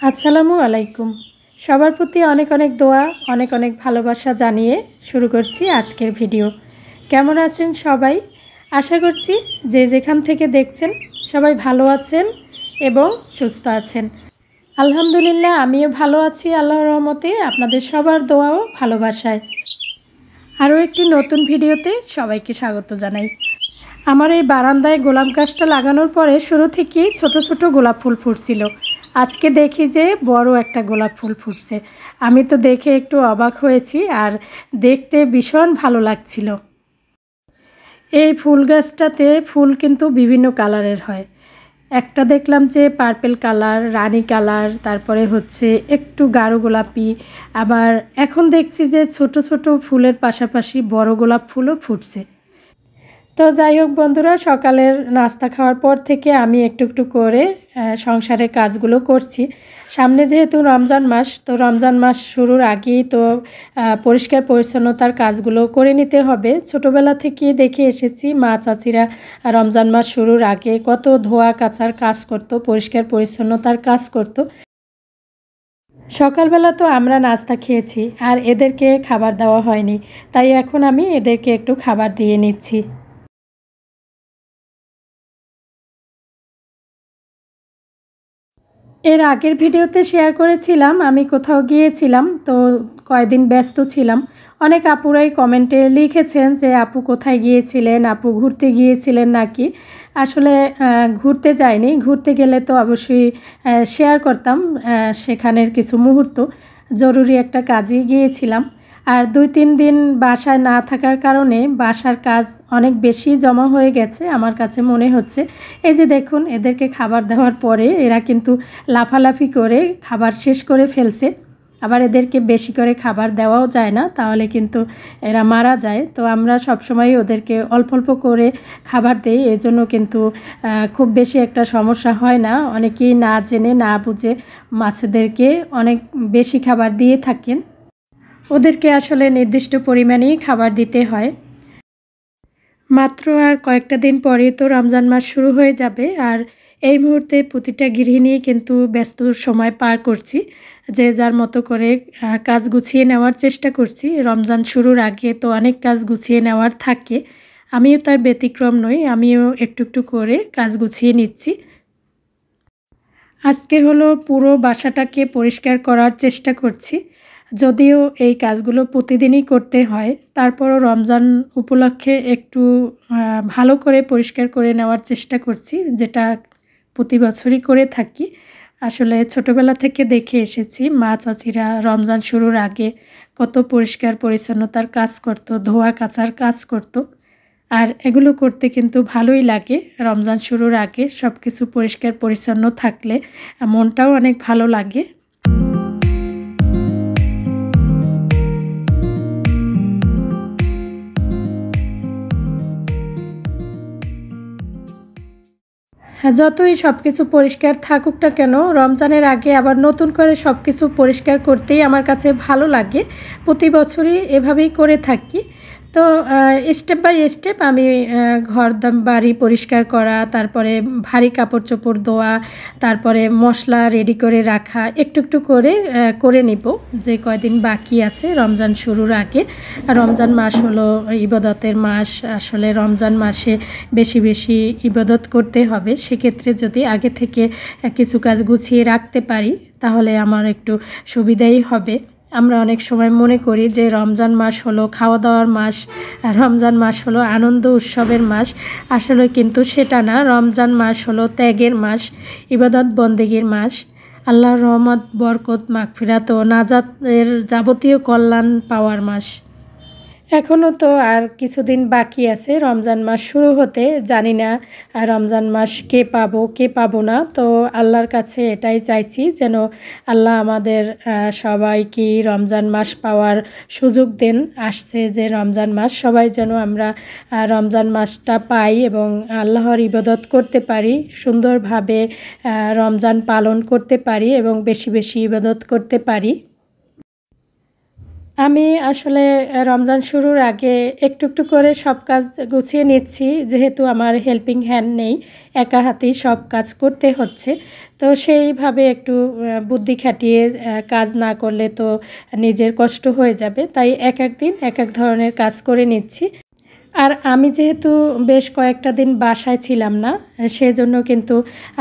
আসসালামু আলাইকুম। সবার প্রতি অনেক অনেক দোয়া, অনেক অনেক ভালোবাসা জানিয়ে শুরু করছি আজকের ভিডিও। কেমন আছেন সবাই? আশা করছি যে যেখান থেকে দেখছেন সবাই ভালো আছেন এবং সুস্থ আছেন। আলহামদুলিল্লাহ আমিও ভালো আছি আল্লাহর রহমতে, আপনাদের সবার দোয়া ও ভালোবাসায়। আরও একটি নতুন ভিডিওতে সবাইকে স্বাগত জানাই। আমার এই বারান্দায় গোলাপ গাছটা লাগানোর পরে শুরু থেকেই ছোট ছোট গোলাপ ফুল ফুটছিল। আজকে দেখি যে বড় একটা গোলাপ ফুল ফুটছে। আমি তো দেখে একটু অবাক হয়েছি আর দেখতে ভীষণ ভালো লাগছিল। এই ফুল গাছটাতে ফুল কিন্তু বিভিন্ন কালারের হয়। একটা দেখলাম যে পার্পেল কালার, রানী কালার, তারপরে হচ্ছে একটু গাঢ় গোলাপি। আবার এখন দেখছি যে ছোট ছোট ফুলের পাশাপাশি বড় গোলাপ ফুলও ফুটছে। তো যাই হোক বন্ধুরা, সকালের নাস্তা খাওয়ার পর থেকে আমি একটু একটু করে সংসারের কাজগুলো করছি। সামনে যেহেতু রমজান মাস, তো রমজান মাস শুরুর আগেই তো পরিষ্কার পরিচ্ছন্নতার কাজগুলো করে নিতে হবে। ছোটোবেলা থেকে দেখে এসেছি মা চাচিরা রমজান মাস শুরুর আগে কত ধোয়া কাচার কাজ করতো, পরিষ্কার পরিচ্ছন্নতার কাজ করতো। সকালবেলা তো আমরা নাস্তা খেয়েছি আর এদেরকে খাবার দেওয়া হয়নি, তাই এখন আমি এদেরকে একটু খাবার দিয়ে নিচ্ছি। এর আগের ভিডিওতে শেয়ার করেছিলাম আমি কোথাও গিয়েছিলাম, তো কয়েকদিন ব্যস্ত ছিলাম। অনেক আপুরাই কমেন্টে লিখেছেন যে আপু কোথায় গিয়েছিলেন, আপু ঘুরতে গিয়েছিলেন নাকি। আসলে ঘুরতে যাইনি, ঘুরতে গেলে তো অবশ্যই শেয়ার করতাম সেখানের কিছু মুহূর্ত। জরুরি একটা কাজে গিয়েছিলাম। আর 2-3 দিন বাসায় না থাকার কারণে বাসার কাজ অনেক বেশি জমা হয়ে গেছে আমার কাছে মনে হচ্ছে। এই যে দেখুন, এদেরকে খাবার দেওয়ার পরে এরা কিন্তু লাফালাফি করে খাবার শেষ করে ফেলছে। আবার এদেরকে বেশি করে খাবার দেওয়াও যায় না, তাহলে কিন্তু এরা মারা যায়। তো আমরা সবসময় ওদেরকে অল্প অল্প করে খাবার দিই, এজন্য কিন্তু খুব বেশি একটা সমস্যা হয় না। অনেকেই না জেনে না বুঝে মাছেদেরকে অনেক বেশি খাবার দিয়ে থাকেন। ওদেরকে আসলে নির্দিষ্ট পরিমাণেই খাবার দিতে হয়। মাত্র আর কয়েকটা দিন পরেই তো রমজান মাস শুরু হয়ে যাবে, আর এই মুহূর্তে প্রতিটা গৃহিণী কিন্তু ব্যস্ত সময় পার করছি। যে যার মতো করে কাজ গুছিয়ে নেওয়ার চেষ্টা করছি। রমজান শুরুর আগে তো অনেক কাজ গুছিয়ে নেওয়ার থাকে, আমিও তার ব্যতিক্রম নই, আমিও একটু একটু করে কাজ গুছিয়ে নিচ্ছি। আজকে হলো পুরো বাসাটাকে পরিষ্কার করার চেষ্টা করছি। যদিও এই কাজগুলো প্রতিদিনই করতে হয়, তারপরও রমজান উপলক্ষে একটু ভালো করে পরিষ্কার করে নেওয়ার চেষ্টা করছি, যেটা প্রতি বছরই করে থাকি। আসলে ছোটোবেলা থেকে দেখে এসেছি মা চাচিরা রমজান শুরুর আগে কত পরিষ্কার পরিচ্ছন্নতার কাজ করতো, ধোয়া কাচার কাজ করতো। আর এগুলো করতে কিন্তু ভালোই লাগে। রমজান শুরুর আগে সব কিছু পরিষ্কার পরিচ্ছন্ন থাকলে মনটাও অনেক ভালো লাগে। হ্যাঁ, যতই সব কিছু পরিষ্কার থাকুক না কেন, রমজানের আগে আবার নতুন করে সব কিছু পরিষ্কার করতেই আমার কাছে ভালো লাগে। প্রতি বছরই এভাবেই করে থাকি। তো স্টেপ বাই স্টেপ আমি বাড়ি পরিষ্কার করা, তারপরে ভারী কাপড় চোপড় ধোয়া, তারপরে মশলা রেডি করে রাখা, একটু একটু করে করে নিব যে কয়দিন বাকি আছে রমজান শুরুর আগে। রমজান মাস হলো ইবাদতের মাস। আসলে রমজান মাসে বেশি বেশি ইবাদত করতে হবে। সেক্ষেত্রে যদি আগে থেকে কিছু কাজ গুছিয়ে রাখতে পারি তাহলে আমার একটু সুবিধাই হবে। আমরা অনেক সময় মনে করি যে রমজান মাস হলো খাওয়া দাওয়ার মাস, রমজান মাস হলো আনন্দ উৎসবের মাস। আসলে কিন্তু সেটা না। রমজান মাস হলো ত্যাগের মাস, ইবাদত বন্দেগীর মাস, আল্লাহর রহমত, বরকত, মাগফিরাত ও নাজাতের যাবতীয় কল্যাণ পাওয়ার মাস। এখনও তো আর কিছুদিন বাকি আছে রমজান মাস শুরু হতে। জানি না রমজান মাস কে পাবো না। তো আল্লাহর কাছে এটাই চাইছি যেন আল্লাহ আমাদের সবাইকে রমজান মাস পাওয়ার সুযোগ দেন। আসছে যে রমজান মাস, সবাই যেন আমরা রমজান মাসটা পাই এবং আল্লাহর ইবাদত করতে পারি, সুন্দরভাবে রমজান পালন করতে পারি এবং বেশি বেশি ইবাদত করতে পারি। আমি আসলে রমজান শুরুর আগে একটু একটু করে সব কাজ গুছিয়ে নিচ্ছি, যেহেতু আমার হেল্পিং হ্যান্ড নেই, একা হাতেই সব কাজ করতে হচ্ছে। তো সেইভাবে একটু বুদ্ধি খাটিয়ে কাজ না করলে তো নিজের কষ্ট হয়ে যাবে, তাই এক এক দিন এক এক ধরনের কাজ করে নিচ্ছি। আর আমি যেহেতু বেশ কয়েকটা দিন বাসায় ছিলাম না, সেজন্য কিন্তু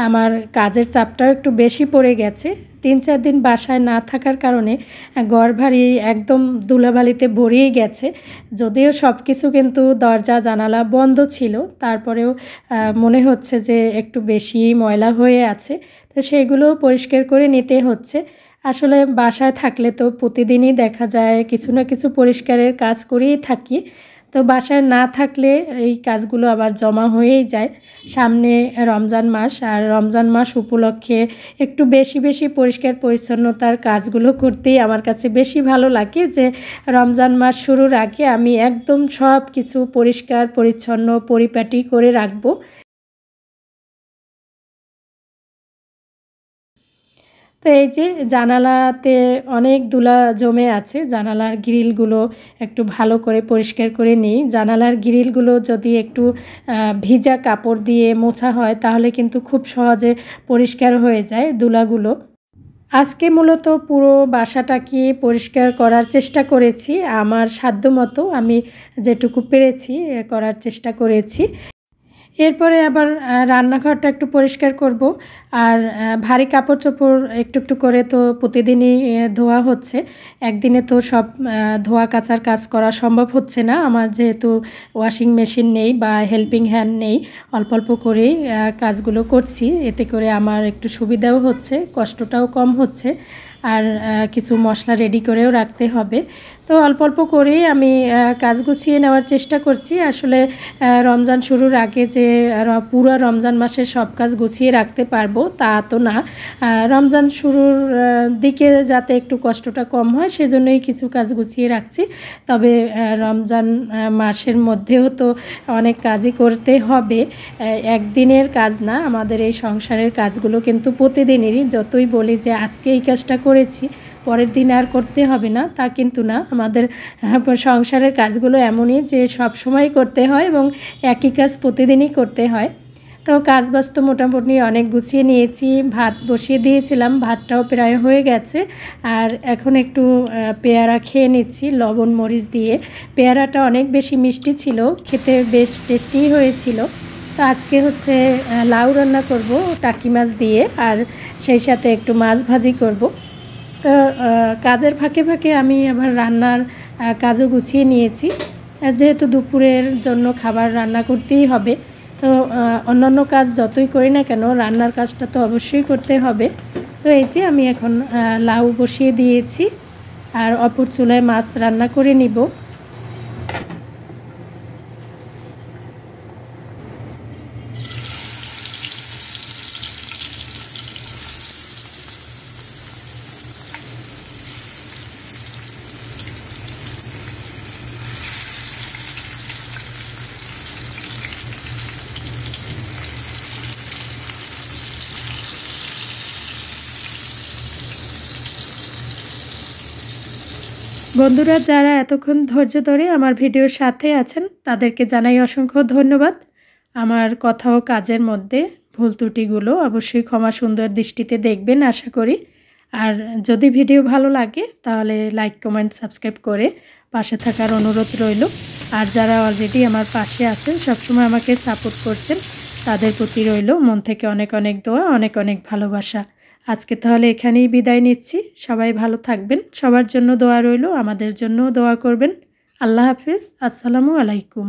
আমার কাজের চাপটাও একটু বেশি পড়ে গেছে। 3-4 দিন বাসায় না থাকার কারণে ঘরবাড়ি একদম ধুলাবালিতে ভরেই গেছে। যদিও সব কিছু কিন্তু দরজা জানালা বন্ধ ছিল, তারপরেও মনে হচ্ছে যে একটু বেশি ময়লা হয়ে আছে। তো সেগুলো পরিষ্কার করে নিতে হচ্ছে। আসলে বাসায় থাকলে তো প্রতিদিনই দেখা যায় কিছু না কিছু পরিষ্কারের কাজ করেই থাকি। তো বাসায় না থাকলে এই কাজগুলো আবার জমা হয়েই যায়। সামনে রমজান মাস, আর রমজান মাস উপলক্ষে একটু বেশি বেশি পরিষ্কার পরিচ্ছন্নতার কাজগুলো করতেই আমার কাছে বেশি ভালো লাগে, যে রমজান মাস শুরুর আগে আমি একদম সব কিছু পরিষ্কার পরিচ্ছন্ন পরিপাটি করে রাখবো। তো এই যে জানালাতে অনেক ধুলা জমে আছে, জানালার গ্রিলগুলো একটু ভালো করে পরিষ্কার করে নিই। জানালার গ্রিলগুলো যদি একটু ভিজা কাপড় দিয়ে মোছা হয় তাহলে কিন্তু খুব সহজে পরিষ্কার হয়ে যায় ধুলাগুলো। আজকে মূলত পুরো বাসাটাকে পরিষ্কার করার চেষ্টা করেছি, আমার সাধ্যমতো আমি যেটুকু পেরেছি করার চেষ্টা করেছি। এরপরে আবার রান্নাঘরটা একটু পরিষ্কার করব। আর ভারী কাপড়-চোপড় একটু একটু করে তো প্রতিদিনই ধোয়া হচ্ছে। একদিনে তো সব ধোয়া কাচার কাজ করা সম্ভব হচ্ছে না। আমার যেহেতু ওয়াশিং মেশিন নেই বা হেল্পিং হ্যান্ড নেই, অল্প অল্প করেই কাজগুলো করছি। এতে করে আমার একটু সুবিধাও হচ্ছে, কষ্টটাও কম হচ্ছে। আর কিছু মশলা রেডি করেও রাখতে হবে। তো অল্প অল্প করেই আমি কাজ গুছিয়ে নেওয়ার চেষ্টা করছি। আসলে রমজান শুরুর আগে যে পুরো রমজান মাসের সব কাজ গুছিয়ে রাখতে পারবো তা তো না। রমজান শুরুর দিকে যাতে একটু কষ্টটা কম হয় সেজন্যই কিছু কাজ গুছিয়ে রাখছি। তবে রমজান মাসের মধ্যেও তো অনেক কাজই করতে হবে, একদিনের কাজ না। আমাদের এই সংসারের কাজগুলো কিন্তু প্রতিদিনেরই। যতই বলি যে আজকে এই কাজটা করেছি পরের দিন আর করতে হবে না, তা কিন্তু না। আমাদের সংসারের কাজগুলো এমনই যে সব সময় করতে হয় এবং একই কাজ প্রতিদিনই করতে হয়। তো কাজ বাজ তো মোটামুটি অনেক গুছিয়ে নিয়েছি। ভাত বসিয়ে দিয়েছিলাম, ভাতটাও প্রায় হয়ে গেছে। আর এখন একটু পেয়ারা খেয়ে নিচ্ছি লবণ মরিচ দিয়ে। পেয়ারাটা অনেক বেশি মিষ্টি ছিল, খেতে বেশ টেস্টি হয়েছিল। তো আজকে হচ্ছে লাউ রান্না করব টাকি মাছ দিয়ে, আর সেই সাথে একটু মাছ ভাজি করব। তো কাজের ফাঁকে ফাঁকে আমি আবার রান্নার কাজও গুছিয়ে নিয়েছি, যেহেতু দুপুরের জন্য খাবার রান্না করতেই হবে। তো অন্যান্য কাজ যতই করি না কেন রান্নার কাজটা তো অবশ্যই করতে হবে। তো এই যে আমি এখন লাউ বসিয়ে দিয়েছি, আর অপর চুলায় মাছ রান্না করে নিব। বন্ধুরা যারা এতক্ষণ ধৈর্য ধরে আমার ভিডিওর সাথে আছেন তাদেরকে জানাই অসংখ্য ধন্যবাদ। আমার কথা ও কাজের মধ্যে ভুল ত্রুটিগুলো অবশ্যই ক্ষমা সুন্দর দৃষ্টিতে দেখবেন আশা করি। আর যদি ভিডিও ভালো লাগে তাহলে লাইক কমেন্ট সাবস্ক্রাইব করে পাশে থাকার অনুরোধ রইল। আর যারা অলরেডি আমার পাশে আছেন, সবসময় আমাকে সাপোর্ট করছেন, তাদের প্রতি রইল মন থেকে অনেক অনেক দোয়া, অনেক অনেক ভালোবাসা। আজকে তাহলে এখানেই বিদায় নিচ্ছি। সবাই ভালো থাকবেন, সবার জন্য দোয়া রইল, আমাদের জন্যও দোয়া করবেন। আল্লাহ হাফিজ, আসসালামু আলাইকুম।